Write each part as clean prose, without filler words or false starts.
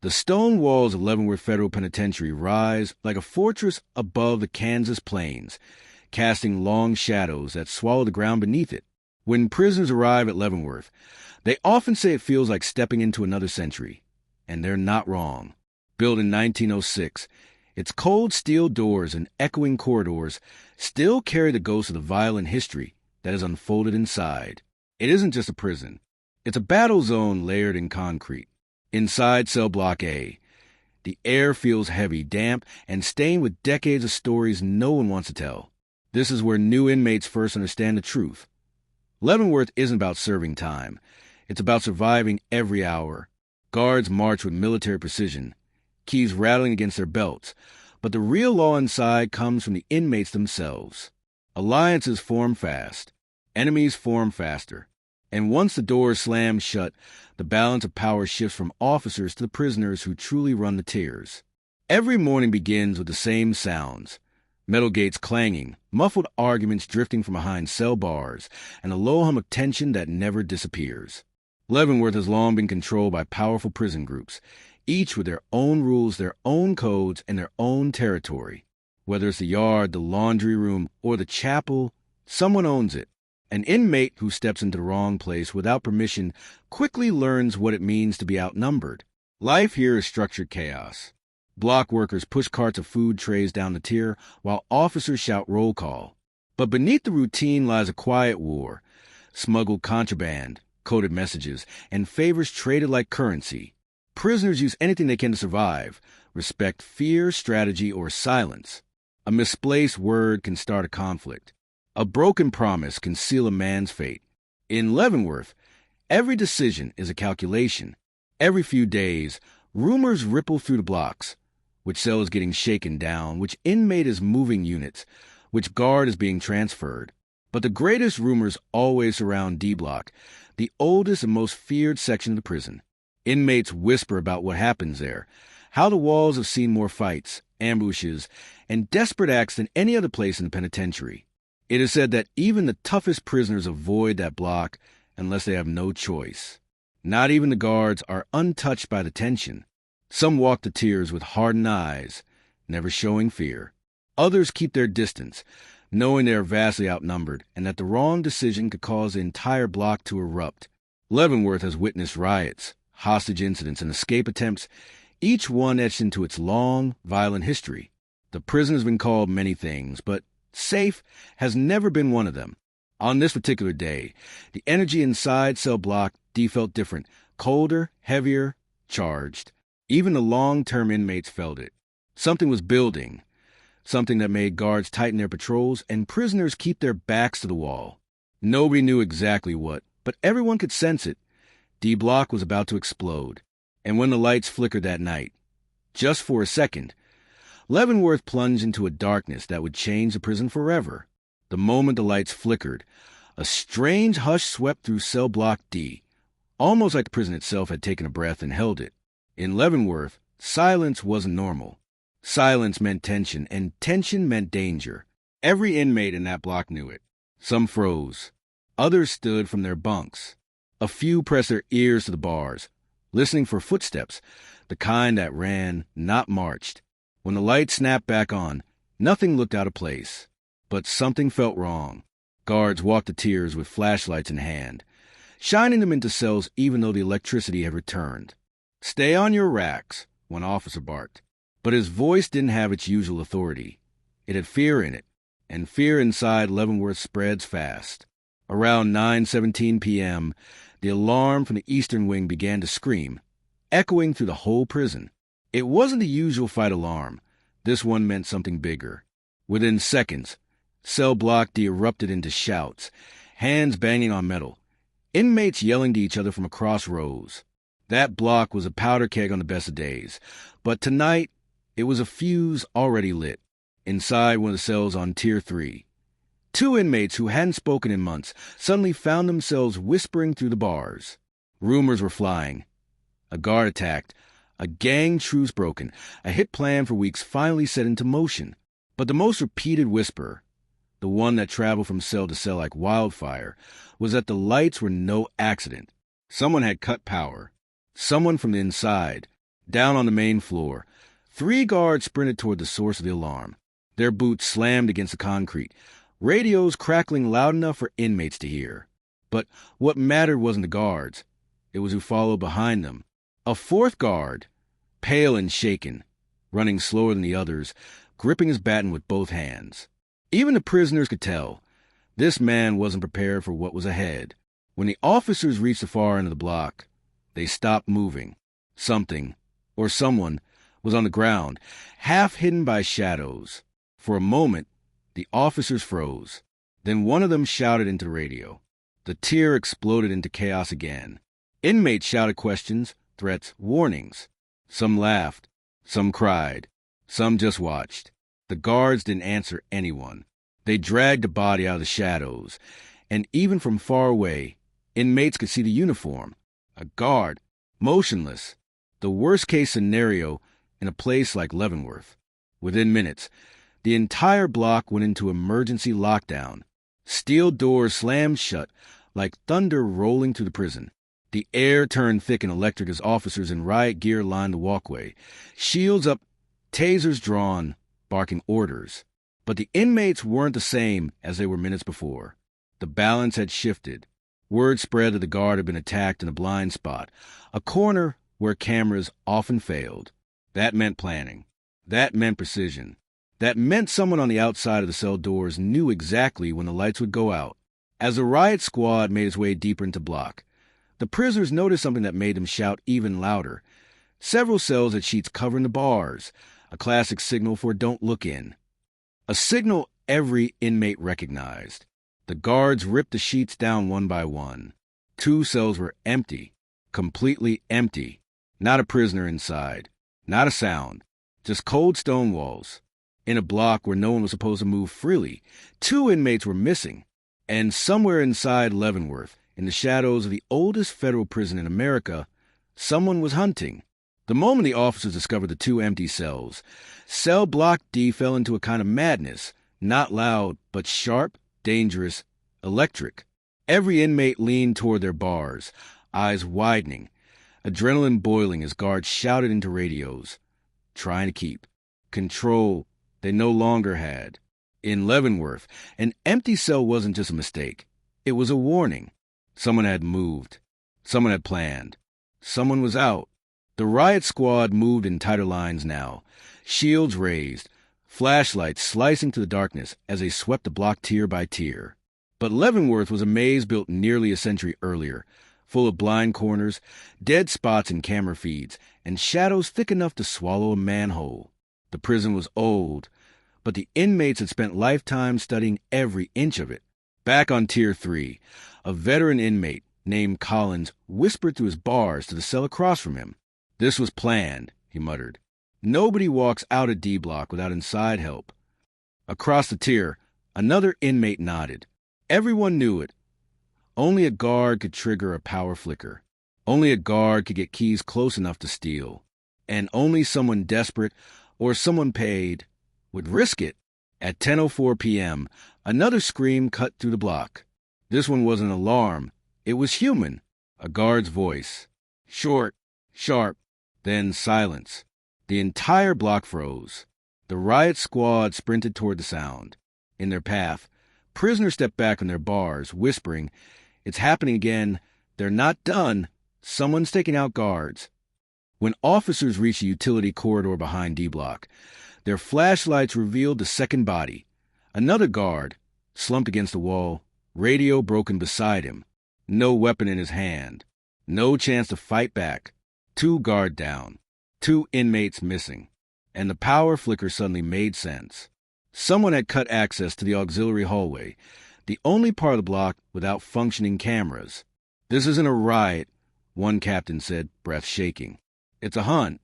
The stone walls of Leavenworth Federal Penitentiary rise like a fortress above the Kansas plains, casting long shadows that swallow the ground beneath it. When prisoners arrive at Leavenworth, they often say it feels like stepping into another century. And they're not wrong. Built in 1906, its cold steel doors and echoing corridors still carry the ghost of the violent history that is unfolded inside. It isn't just a prison. It's a battle zone layered in concrete. Inside Cell Block A, the air feels heavy, damp, and stained with decades of stories no one wants to tell. This is where new inmates first understand the truth. Leavenworth isn't about serving time. It's about surviving every hour. Guards march with military precision, keys rattling against their belts, but the real law inside comes from the inmates themselves. Alliances form fast. Enemies form faster. And once the doors slam shut, the balance of power shifts from officers to the prisoners who truly run the tiers. Every morning begins with the same sounds. Metal gates clanging, muffled arguments drifting from behind cell bars, and a low hum of tension that never disappears. Leavenworth has long been controlled by powerful prison groups, each with their own rules, their own codes, and their own territory. Whether it's the yard, the laundry room, or the chapel, someone owns it. An inmate who steps into the wrong place without permission quickly learns what it means to be outnumbered. Life here is structured chaos. Block workers push carts of food trays down the tier while officers shout roll call. But beneath the routine lies a quiet war. Smuggled contraband, coded messages, and favors traded like currency. Prisoners use anything they can to survive. Respect fear, strategy, or silence. A misplaced word can start a conflict. A broken promise can seal a man's fate. In Leavenworth, every decision is a calculation. Every few days, rumors ripple through the blocks. Which cell is getting shaken down, which inmate is moving units, which guard is being transferred. But the greatest rumors always surround D Block, the oldest and most feared section of the prison. Inmates whisper about what happens there, how the walls have seen more fights, ambushes, and desperate acts than any other place in the penitentiary. It is said that even the toughest prisoners avoid that block unless they have no choice. Not even the guards are untouched by the tension. Some walk the tiers with hardened eyes, never showing fear. Others keep their distance, knowing they are vastly outnumbered and that the wrong decision could cause the entire block to erupt. Leavenworth has witnessed riots, hostage incidents, and escape attempts, each one etched into its long, violent history. The prison has been called many things, but safe has never been one of them. On this particular day, the energy inside Cell Block D felt different, colder, heavier, charged. Even the long-term inmates felt it. Something was building, something that made guards tighten their patrols and prisoners keep their backs to the wall. Nobody knew exactly what, but everyone could sense it. D Block was about to explode. And when the lights flickered that night, just for a second, Leavenworth plunged into a darkness that would change the prison forever. The moment the lights flickered, a strange hush swept through Cell Block D, almost like the prison itself had taken a breath and held it. In Leavenworth, silence wasn't normal. Silence meant tension, and tension meant danger. Every inmate in that block knew it. Some froze. Others stood from their bunks. A few pressed their ears to the bars, listening for footsteps, the kind that ran, not marched. When the lights snapped back on, nothing looked out of place. But something felt wrong. Guards walked the tiers with flashlights in hand, shining them into cells even though the electricity had returned. "Stay on your racks," one officer barked. But his voice didn't have its usual authority. It had fear in it, and fear inside Leavenworth spreads fast. Around 9:17 p.m., the alarm from the eastern wing began to scream, echoing through the whole prison. It wasn't the usual fight alarm. This one meant something bigger. Within seconds, Cell Block D erupted into shouts, hands banging on metal, inmates yelling to each other from across rows. That block was a powder keg on the best of days, but tonight it was a fuse already lit. Inside one of the cells on Tier 3, two inmates who hadn't spoken in months suddenly found themselves whispering through the bars. Rumors were flying. A guard attacked. A gang truce broken, a hit plan for weeks finally set into motion. But the most repeated whisper, the one that traveled from cell to cell like wildfire, was that the lights were no accident. Someone had cut power. Someone from the inside, Down on the main floor, 3 guards sprinted toward the source of the alarm. Their boots slammed against the concrete, radios crackling loud enough for inmates to hear. But what mattered wasn't the guards. It was who followed behind them. A 4th guard, pale and shaken, running slower than the others, gripping his baton with both hands. Even the prisoners could tell this man wasn't prepared for what was ahead. When the officers reached the far end of the block, they stopped moving. Something, or someone, was on the ground, half hidden by shadows. For a moment, the officers froze. Then one of them shouted into the radio. The tier exploded into chaos again. Inmates shouted questions, threats, warnings. Some laughed. Some cried. Some just watched. The guards didn't answer anyone. They dragged the body out of the shadows. And even from far away, inmates could see the uniform. A guard, motionless. The worst-case scenario in a place like Leavenworth. Within minutes, the entire block went into emergency lockdown. Steel doors slammed shut like thunder rolling through the prison. The air turned thick and electric as officers in riot gear lined the walkway, shields up, tasers drawn, barking orders. But the inmates weren't the same as they were minutes before. The balance had shifted. Word spread that the guard had been attacked in a blind spot, a corner where cameras often failed. That meant planning. That meant precision. That meant someone on the outside of the cell doors knew exactly when the lights would go out. As the riot squad made its way deeper into block, the prisoners noticed something that made them shout even louder. Several cells had sheets covering the bars, a classic signal for don't look in. A signal every inmate recognized. The guards ripped the sheets down one by one. 2 cells were empty, completely empty. Not a prisoner inside. Not a sound. Just cold stone walls. In a block where no one was supposed to move freely, 2 inmates were missing. And somewhere inside Leavenworth, in the shadows of the oldest federal prison in America, someone was hunting. The moment the officers discovered the 2 empty cells, cell block D fell into a kind of madness, not loud, but sharp, dangerous, electric. Every inmate leaned toward their bars, eyes widening, adrenaline boiling as guards shouted into radios, trying to keep control they no longer had. In Leavenworth, an empty cell wasn't just a mistake. It was a warning. Someone had moved. Someone had planned. Someone was out. The riot squad moved in tighter lines now, shields raised, flashlights slicing through the darkness as they swept the block tier by tier. But Leavenworth was a maze built nearly a century earlier, full of blind corners, dead spots in camera feeds, and shadows thick enough to swallow a manhole. The prison was old, but the inmates had spent lifetimes studying every inch of it. Back on Tier 3, a veteran inmate named Collins whispered through his bars to the cell across from him. "This was planned," he muttered. "Nobody walks out of D Block without inside help." Across the tier, another inmate nodded. Everyone knew it. Only a guard could trigger a power flicker. Only a guard could get keys close enough to steal. And only someone desperate or someone paid would risk it. At 10:04 p.m., another scream cut through the block. This one wasn't an alarm. It was human. A guard's voice. Short, sharp, then silence. The entire block froze. The riot squad sprinted toward the sound. In their path, prisoners stepped back on their bars, whispering, "It's happening again. They're not done. Someone's taking out guards." When officers reached the utility corridor behind D Block, their flashlights revealed the second body. Another guard, slumped against the wall, radio broken beside him. No weapon in his hand. No chance to fight back. 2 guard down. 2 inmates missing. And the power flicker suddenly made sense. Someone had cut access to the auxiliary hallway, the only part of the block without functioning cameras. "This isn't a riot," one captain said, breath shaking. "It's a hunt."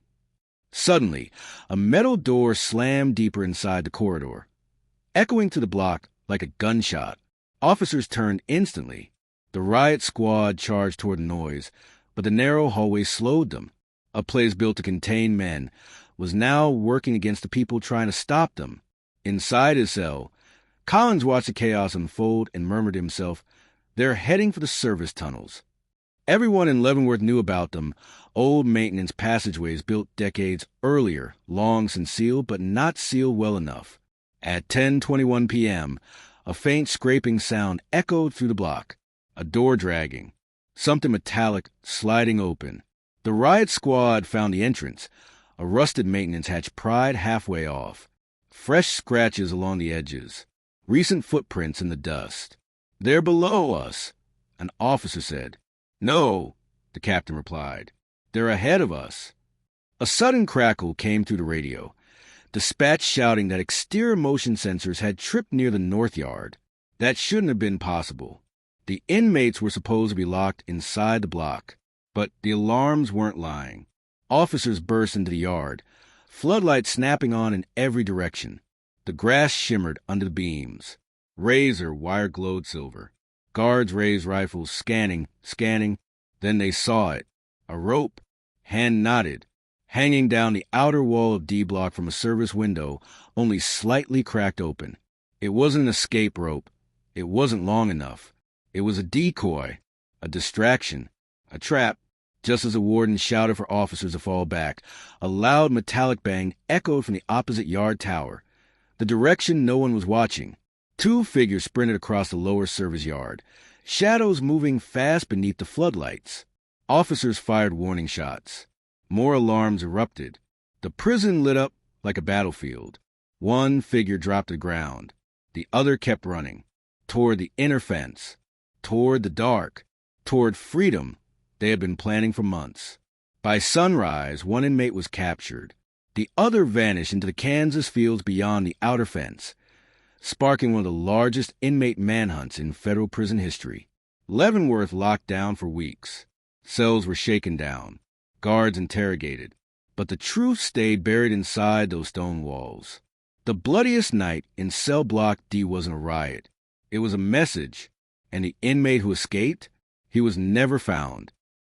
Suddenly, a metal door slammed deeper inside the corridor. Echoing to the block like a gunshot, officers turned instantly. The riot squad charged toward the noise, but the narrow hallway slowed them. A place built to contain men was now working against the people trying to stop them. Inside his cell, Collins watched the chaos unfold and murmured to himself, "They're heading for the service tunnels." Everyone in Leavenworth knew about them, old maintenance passageways built decades earlier, long since sealed, but not sealed well enough. At 10:21 p.m., a faint scraping sound echoed through the block, a door dragging, something metallic sliding open. The riot squad found the entrance, a rusted maintenance hatch pried halfway off, fresh scratches along the edges, recent footprints in the dust. "They're below us," an officer said. "No," the captain replied. "They're ahead of us." A sudden crackle came through the radio, dispatch shouting that exterior motion sensors had tripped near the north yard. That shouldn't have been possible. The inmates were supposed to be locked inside the block, but the alarms weren't lying. Officers burst into the yard, floodlights snapping on in every direction. The grass shimmered under the beams. Razor wire glowed silver. Guards raised rifles, scanning. Then they saw it. A rope, hand knotted, hanging down the outer wall of D block from a service window, only slightly cracked open. It wasn't an escape rope. It wasn't long enough. It was a decoy, a distraction, a trap. Just as the warden shouted for officers to fall back, a loud metallic bang echoed from the opposite yard tower, the direction no one was watching. Two figures sprinted across the lower service yard, shadows moving fast beneath the floodlights. Officers fired warning shots. More alarms erupted. The prison lit up like a battlefield. One figure dropped to the ground. The other kept running, toward the inner fence, toward the dark, toward freedom they had been planning for months. By sunrise, one inmate was captured. The other vanished into the Kansas fields beyond the outer fence, sparking one of the largest inmate manhunts in federal prison history. Leavenworth locked down for weeks. Cells were shaken down, guards interrogated, but the truth stayed buried inside those stone walls. The bloodiest night in cell block D wasn't a riot. It was a message, and the inmate who escaped, he was never found.